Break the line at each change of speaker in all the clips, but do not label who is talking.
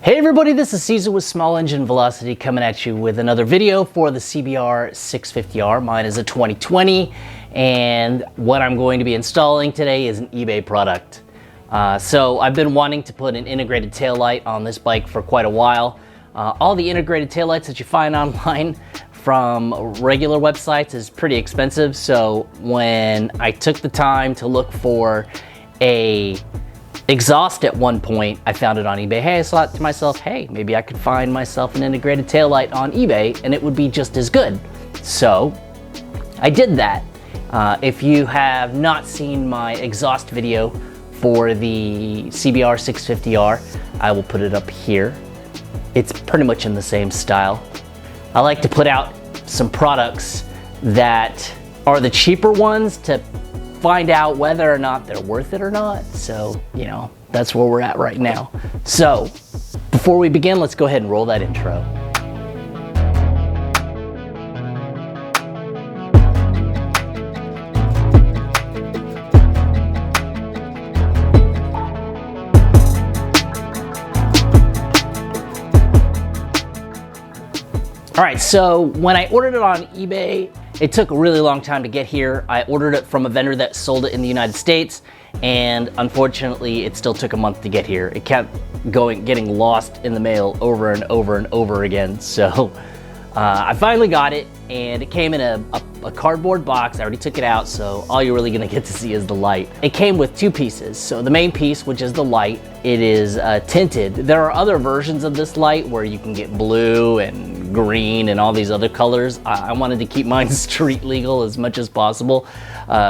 Hey everybody, this is Caesar with SmallEngineVelocity coming at you with another video for the CBR650R. Mine is a 2020, and what I'm going to be installing today is an eBay product. So I've been wanting to put an integrated taillight on this bike for quite a while. All the integrated taillights that you find online from regular websites is pretty expensive, so when I took the time to look for a exhaust at one point, I found it on eBay. Hey, I thought to myself, hey, maybe I could find myself an integrated taillight on eBay and it would be just as good. So I did that. If you have not seen my exhaust video for the CBR650R, I will put it up here. It's pretty much in the same style. I like to put out some products that are the cheaper ones to find out whether or not they're worth it or not. So, you know, that's where we're at right now. So, before we begin, let's go ahead and roll that intro. All right, so when I ordered it on eBay, it took a really long time to get here. I ordered it from a vendor that sold it in the United States, and unfortunately, it still took a month to get here. It kept getting lost in the mail over and over and over again. So I finally got it, and it came in a cardboard box. I already took it out, so all you're really gonna get to see is the light. It came with two pieces. So the main piece, which is the light, it is tinted. There are other versions of this light where you can get blue and green and all these other colors. I wanted to keep mine street legal as much as possible.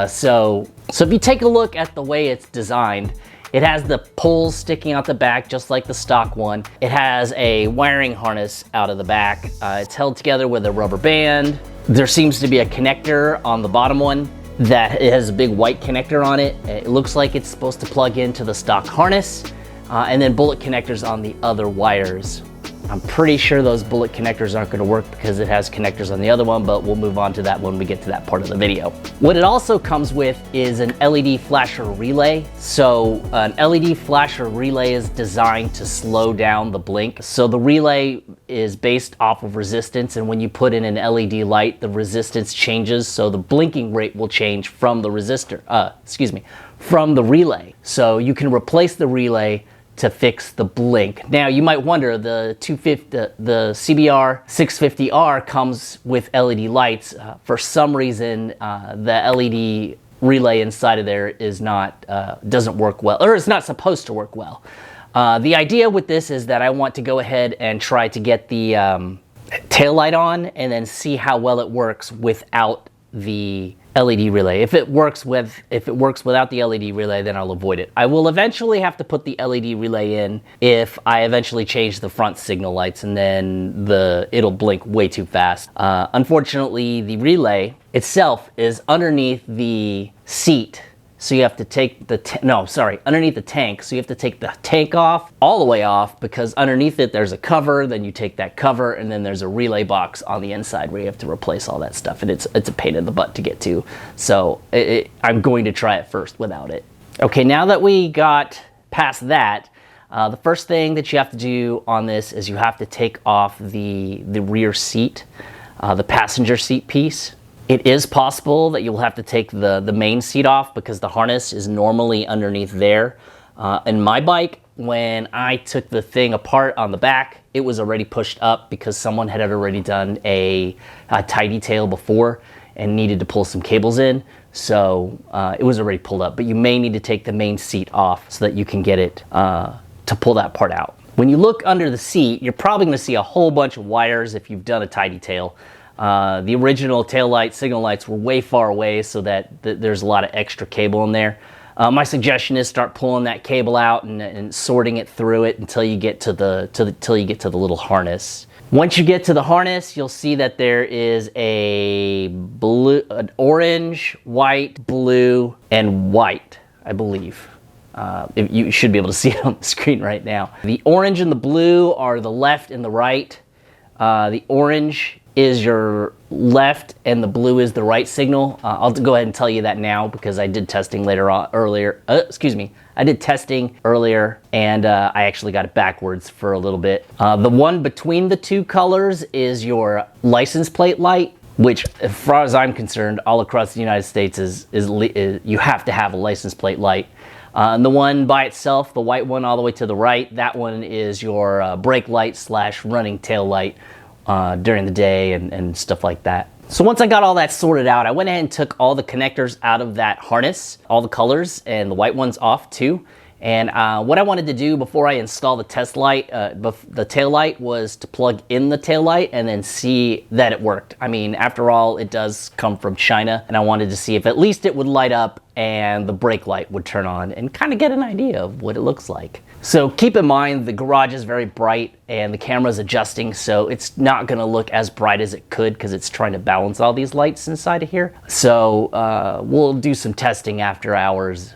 So if you take a look at the way it's designed, it has the poles sticking out the back just like the stock one. It has a wiring harness out of the back. It's held together with a rubber band. There seems to be a connector on the bottom one that it has a big white connector on it. It looks like it's supposed to plug into the stock harness, and then bullet connectors on the other wires. I'm pretty sure those bullet connectors aren't going to work because it has connectors on the other one, but we'll move on to that when we get to that part of the video. What it also comes with is an LED flasher relay. So an LED flasher relay is designed to slow down the blink. So the relay is based off of resistance, and when you put in an LED light, the resistance changes, so the blinking rate will change from the from the relay. So you can replace the relay to fix the blink. Now you might wonder, the CBR650R comes with LED lights. For some reason, the LED relay inside of there is not, doesn't work well, or it's not supposed to work well. The idea with this is that I want to go ahead and try to get the tail light on and then see how well it works without the LED relay. If it works without the LED relay, then I'll avoid it. I will eventually have to put the LED relay in if I eventually change the front signal lights, and then it'll blink way too fast. Unfortunately, the relay itself is underneath the seat. So you have to take underneath the tank. So you have to take the tank off, all the way off, because underneath it there's a cover, then you take that cover, and then there's a relay box on the inside where you have to replace all that stuff, and it's a pain in the butt to get to. So I'm going to try it first without it. Okay, now that we got past that, the first thing that you have to do on this is you have to take off the rear seat, the passenger seat piece. It is possible that you'll have to take the main seat off because the harness is normally underneath there. In my bike, when I took the thing apart on the back, it was already pushed up because someone had already done a tidy tail before and needed to pull some cables in. So it was already pulled up, but you may need to take the main seat off so that you can get it to pull that part out. When you look under the seat, you're probably gonna see a whole bunch of wires if you've done a tidy tail. The original taillight signal lights were way far away, so that there's a lot of extra cable in there. My suggestion is start pulling that cable out and sorting it through it until you get to the little harness. Once you get to the harness, you'll see that there is an orange, white, blue, and white, I believe. You should be able to see it on the screen right now. The orange and the blue are the left and the right. The orange is your left and the blue is the right signal. I'll go ahead and tell you that now because I did testing earlier. I did testing earlier and I actually got it backwards for a little bit. The one between the two colors is your license plate light, which, as far as I'm concerned, all across the United States is you have to have a license plate light. And the one by itself, the white one all the way to the right, that one is your brake light / running tail light during the day and stuff like that. So once I got all that sorted out, I went ahead and took all the connectors out of that harness, all the colors, and the white ones off too. And what I wanted to do before I install the test light, the tail light, was to plug in the tail light and then see that it worked. I mean, after all, it does come from China, and I wanted to see if at least it would light up and the brake light would turn on and kind of get an idea of what it looks like. So keep in mind the garage is very bright and the camera's adjusting, so it's not gonna look as bright as it could because it's trying to balance all these lights inside of here. So we'll do some testing after hours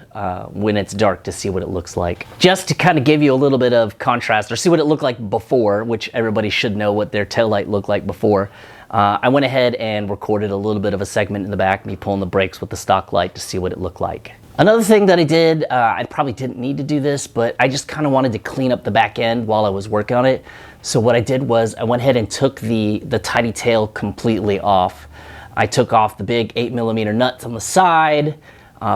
when it's dark to see what it looks like. Just to kind of give you a little bit of contrast or see what it looked like before, which everybody should know what their taillight looked like before. I went ahead and recorded a little bit of a segment in the back, me pulling the brakes with the stock light to see what it looked like. Another thing that I did, I probably didn't need to do this, but I just kind of wanted to clean up the back end while I was working on it. So what I did was I went ahead and took the tidy tail completely off. I took off the big 8mm nuts on the side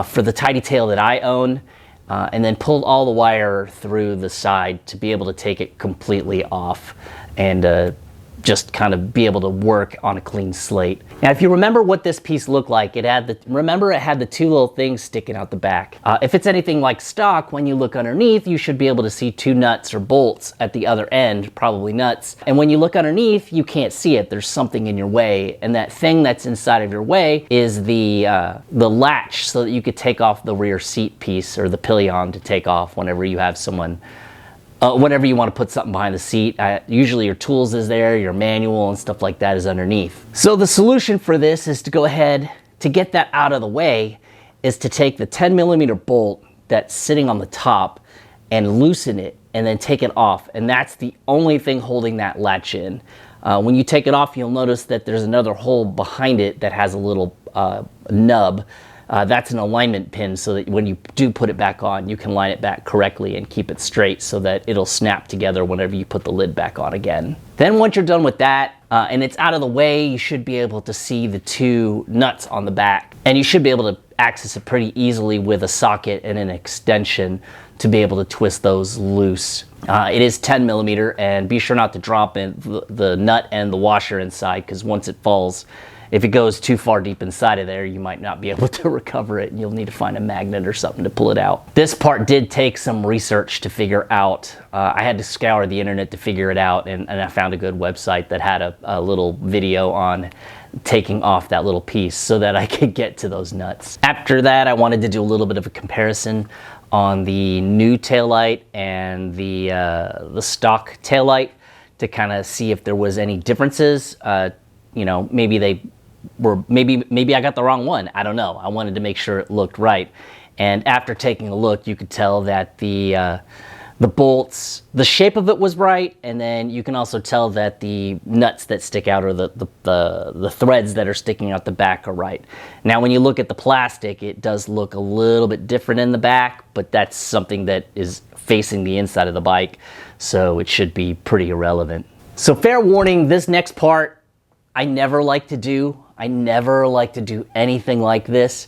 for the tidy tail that I own, and then pulled all the wire through the side to be able to take it completely off and just kind of be able to work on a clean slate. Now, if you remember what this piece looked like, it had the two little things sticking out the back. If it's anything like stock, when you look underneath, you should be able to see two nuts or bolts at the other end, probably nuts. And when you look underneath, you can't see it. There's something in your way, and that thing that's inside of your way is the latch, so that you could take off the rear seat piece or the pillion to take off whenever you have someone. Whenever you want to put something behind the seat, usually your tools is there, your manual and stuff like that is underneath. So the solution for this is to go ahead, to get that out of the way, is to take the 10mm bolt that's sitting on the top and loosen it and then take it off. And that's the only thing holding that latch in. When you take it off, you'll notice that there's another hole behind it that has a little nub. That's an alignment pin so that when you do put it back on, you can line it back correctly and keep it straight so that it'll snap together whenever you put the lid back on again. Then once you're done with that and it's out of the way, you should be able to see the two nuts on the back. And you should be able to access it pretty easily with a socket and an extension to be able to twist those loose. It is 10mm, and be sure not to drop in the nut and the washer inside, because once it falls, if it goes too far deep inside of there, you might not be able to recover it, and you'll need to find a magnet or something to pull it out. This part did take some research to figure out. I had to scour the internet to figure it out, and I found a good website that had a little video on taking off that little piece so that I could get to those nuts. After that, I wanted to do a little bit of a comparison on the new taillight and the stock taillight to kind of see if there was any differences. You know, maybe they were, maybe I got the wrong one. I don't know. I wanted to make sure it looked right. And after taking a look, you could tell that the bolts, the shape of it was right, and then you can also tell that the nuts that stick out, or the threads that are sticking out the back, are right. Now, when you look at the plastic, it does look a little bit different in the back, but that's something that is facing the inside of the bike, so it should be pretty irrelevant. So fair warning, this next part, I never like to do. I never like to do anything like this,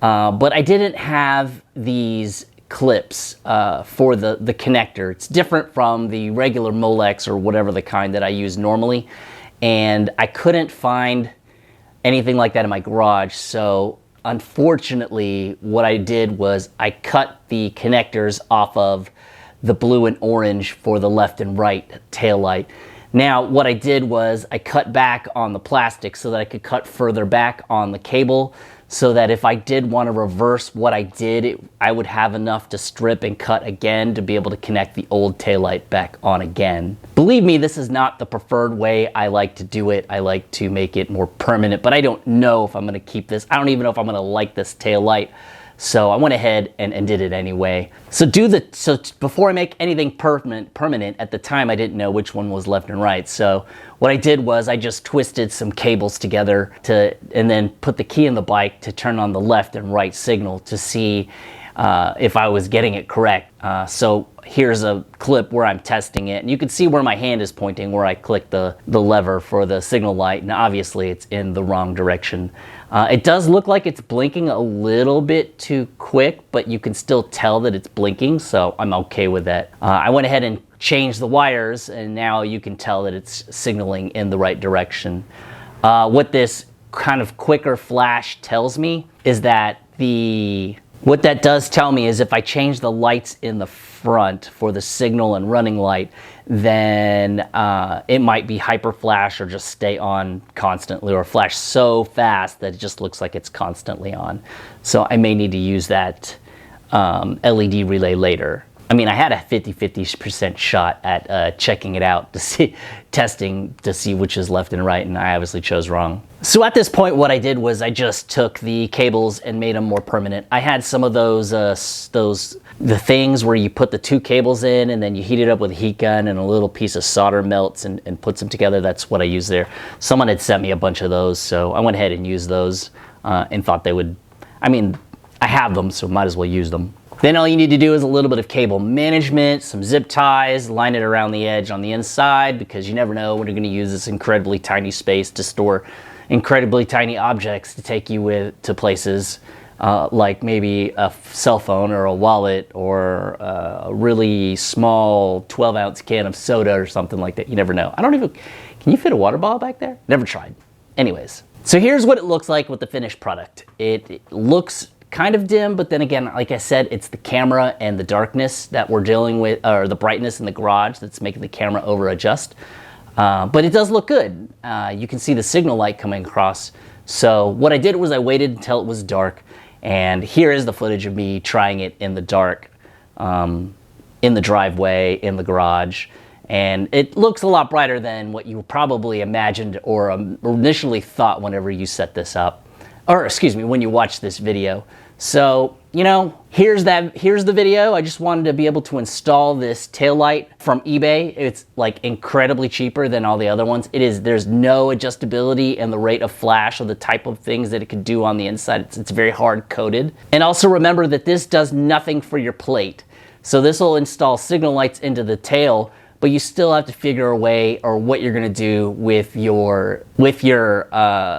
but I didn't have these clips for the connector. It's different from the regular Molex or whatever the kind that I use normally, and I couldn't find anything like that in my garage. So unfortunately, what I did was I cut the connectors off of the blue and orange for the left and right taillight. Now, what I did was I cut back on the plastic so that I could cut further back on the cable, so that if I did want to reverse what I did, I would have enough to strip and cut again to be able to connect the old taillight back on again. Believe me, this is not the preferred way I like to do it. I like to make it more permanent, but I don't know if I'm going to keep this. I don't even know if I'm going to like this taillight. So I went ahead and did it anyway. So before I make anything permanent, at the time I didn't know which one was left and right. So what I did was I just twisted some cables together and then put the key in the bike to turn on the left and right signal to see if I was getting it correct. So here's a clip where I'm testing it, and you can see where my hand is pointing where I click the lever for the signal light, and obviously it's in the wrong direction. It does look like it's blinking a little bit too quick, but you can still tell that it's blinking, so I'm okay with that. I went ahead and changed the wires, and now you can tell that it's signaling in the right direction. What this kind of quicker flash tells me is that what that does tell me is if I change the lights in the front for the signal and running light, then it might be hyper flash or just stay on constantly, or flash so fast that it just looks like it's constantly on. So I may need to use that LED relay later. I mean, I had a 50% shot at checking it out testing to see which is left and right, and I obviously chose wrong. So at this point, what I did was I just took the cables and made them more permanent. I had some of the things where you put the two cables in and then you heat it up with a heat gun and a little piece of solder melts and puts them together. That's what I used there. Someone had sent me a bunch of those, so I went ahead and used those and thought they would, I mean, I have them, so might as well use them. Then all you need to do is a little bit of cable management, some zip ties, line it around the edge on the inside, because you never know when you're going to use this incredibly tiny space to store incredibly tiny objects to take you to places like maybe a cell phone or a wallet or a really small 12-ounce can of soda or something like that. You never know. Can you fit a water bottle back there? Never tried. Anyways, so here's what it looks like with the finished product. It looks kind of dim, but then again, like I said, it's the camera and the darkness that we're dealing with, or the brightness in the garage that's making the camera over adjust. But it does look good. You can see the signal light coming across. So what I did was I waited until it was dark, and here is the footage of me trying it in the dark, in the driveway, in the garage. And it looks a lot brighter than what you probably imagined or initially thought whenever you set this up. Or excuse me, when you watch this video. So, you know, here's the video. I just wanted to be able to install this taillight from eBay. It's like incredibly cheaper than all the other ones. There's no adjustability in the rate of flash or the type of things that it could do on the inside. It's very hard coated. And also remember that this does nothing for your plate. So this will install signal lights into the tail, but you still have to figure a way or what you're gonna do with your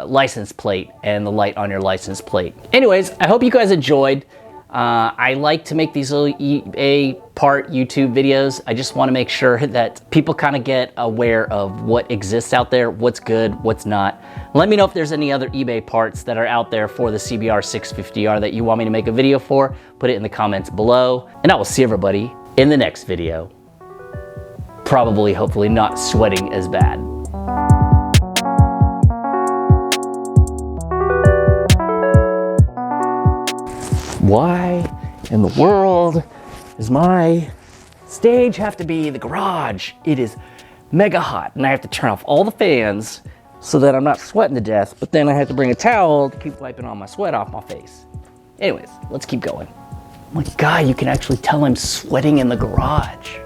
license plate and the light on your license plate. Anyways, I hope you guys enjoyed. I like to make these little eBay part YouTube videos. I just wanna make sure that people kind of get aware of what exists out there, what's good, what's not. Let me know if there's any other eBay parts that are out there for the CBR650R that you want me to make a video for. Put it in the comments below, and I will see everybody in the next video. Probably, hopefully not sweating as bad. Why in the world does my stage have to be the garage? It is mega hot and I have to turn off all the fans so that I'm not sweating to death, but then I have to bring a towel to keep wiping all my sweat off my face. Anyways, let's keep going. Oh my God, you can actually tell I'm sweating in the garage.